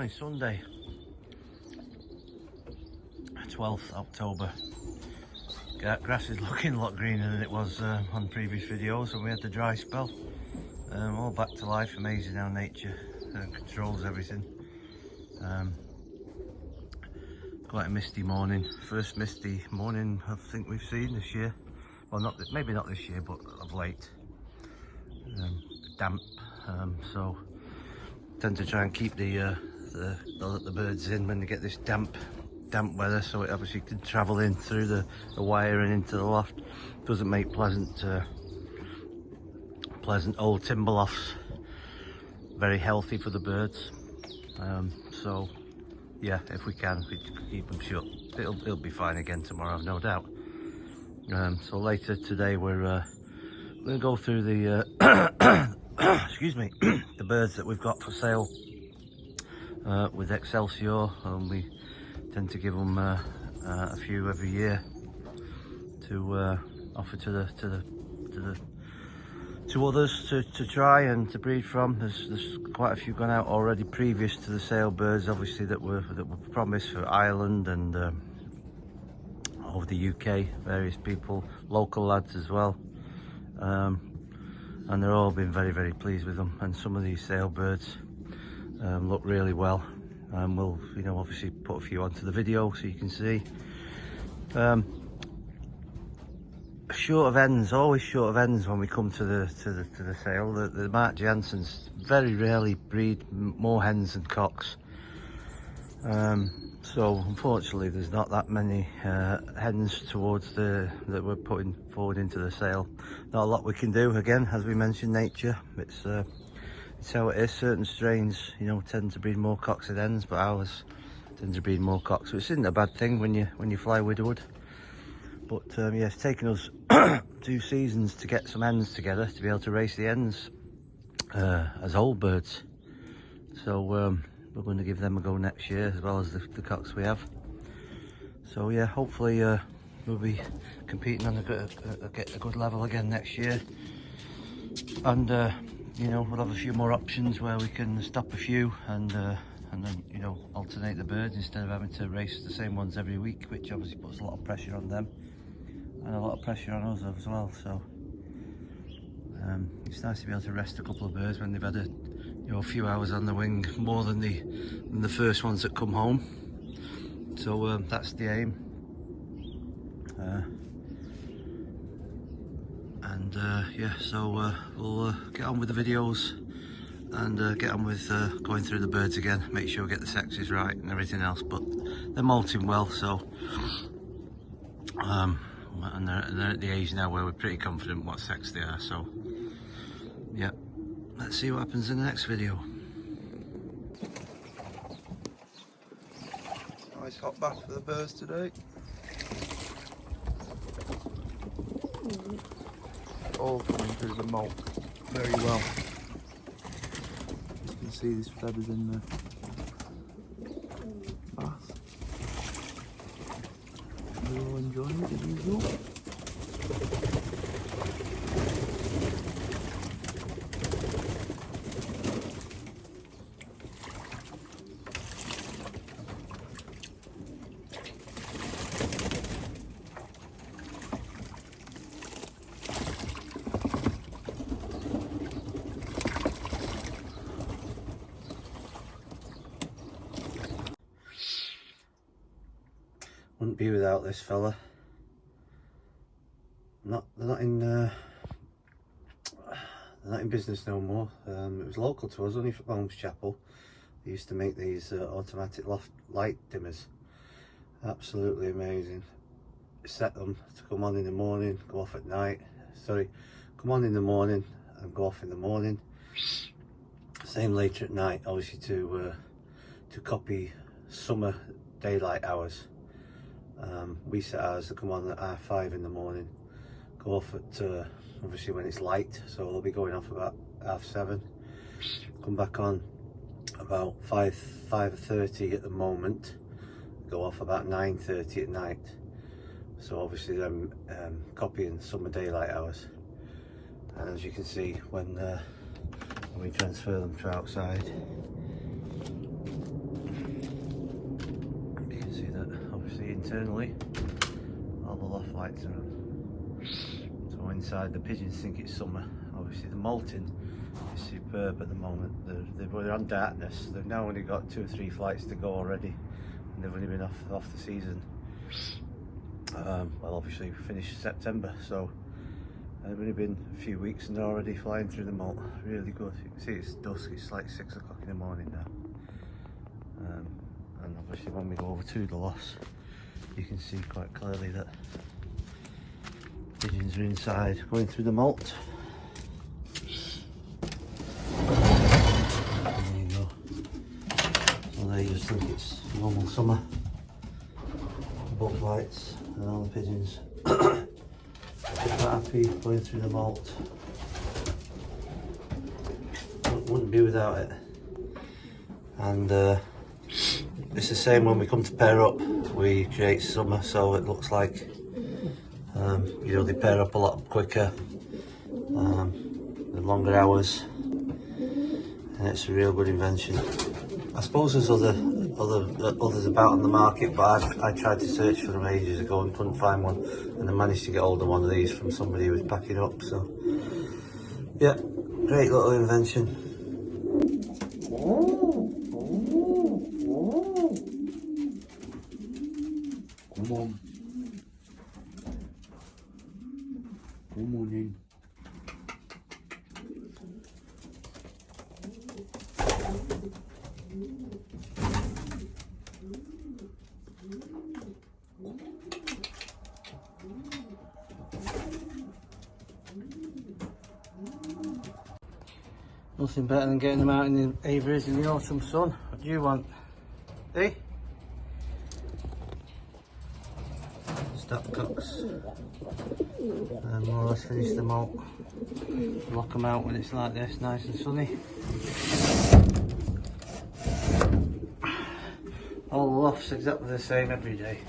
Sunday, 12th October. Grass is looking a lot greener than it was on previous videos when we had the dry spell. All back to life. Amazing how nature controls everything. Quite a misty morning, first misty morning I think we've seen this year. Well, maybe not this year, but of late. Damp, so tend to try and keep the birds in when they get this damp weather, so it obviously can travel in through the wire and into the loft. Doesn't make pleasant old timber lofts very healthy for the birds. So yeah, if we can keep them shut, it'll be fine again tomorrow, I've no doubt. So later today we're going to go through the excuse me, the birds that we've got for sale with Excelsior, and we tend to give them a few every year to offer to others to try and to breed from. There's quite a few gone out already previous to the sale birds, obviously, that were promised for Ireland and over the UK, various people, local lads as well. And they're all been very, very pleased with them, and some of these sale birds look really well. We'll, obviously put a few onto the video so you can see. Short of ends, always short of ends when we come to the sale. The Mark Janssens very rarely breed more hens than cocks. So unfortunately there's not that many hens towards that we're putting forward into the sale. Not a lot we can do, again, as we mentioned, nature. It's how it is. Certain strains, tend to breed more cocks than hens, but ours tend to breed more cocks, which isn't a bad thing when you fly widowwood. But yeah, it's taken us 2 seasons to get some hens together to be able to race the hens as old birds. So we're going to give them a go next year, as well as the cocks we have. So yeah, hopefully we'll be competing on a good level again next year. And we'll have a few more options where we can stop a few and then alternate the birds instead of having to race the same ones every week, which obviously puts a lot of pressure on them and a lot of pressure on us as well. So it's nice to be able to rest a couple of birds when they've had a few hours on the wing, more than the first ones that come home. So that's the aim. Yeah, so we'll get on with the videos and get on with going through the birds again, make sure we get the sexes right and everything else. But they're molting well, so and they're at the age now where we're pretty confident what sex they are. So yeah, let's see what happens in the next video. Nice hot bath for the birds today. All coming through the molt very well. You can see these feathers in the bath. They're all enjoying it as usual. Wouldn't be without this fella. They're not in business no more. It was local to us, only from Holmes Chapel. They used to make these automatic loft light dimmers. Absolutely amazing. Set them to come on in the morning, go off at night. Sorry, come on in the morning and go off in the morning. Same later at night, obviously to copy summer daylight hours. We set ours to come on at 5:30 in the morning, go off at obviously when it's light, so they'll be going off about 7:30, come back on about 5:30 at the moment, go off about 9:30 at night. So obviously I'm copying summer daylight hours, and as you can see when we transfer them to outside, internally. All the loft lights are on. So inside, the pigeons think it's summer. Obviously the molting is superb at the moment. They're on darkness. They've now only got 2 or 3 flights to go already, and they've only been off the season. Well, obviously we finished September, so it's only been a few weeks and they're already flying through the molt. Really good. You can see it's dusk, it's like 6 o'clock in the morning now. And obviously when we go over to the loft, you can see quite clearly that pigeons are inside going through the molt. There you go. So they just think it's normal summer. Buck lights and all the pigeons quite happy going through the molt. Wouldn't be without it. And it's the same when we come to pair up. We create summer, so it looks like you know, they pair up a lot quicker, the longer hours, and it's a real good invention. I suppose there's others about on the market, but I tried to search for them ages ago and couldn't find one, and I managed to get hold of one of these from somebody who was packing up. So yeah, great little invention. Come on. Come on in. Nothing better than getting them out in the aviaries in the autumn sun. What do you want? Eh? Stopcocks. And more or less finish them out. Lock them out when it's like this, nice and sunny. All the lofts exactly the same every day.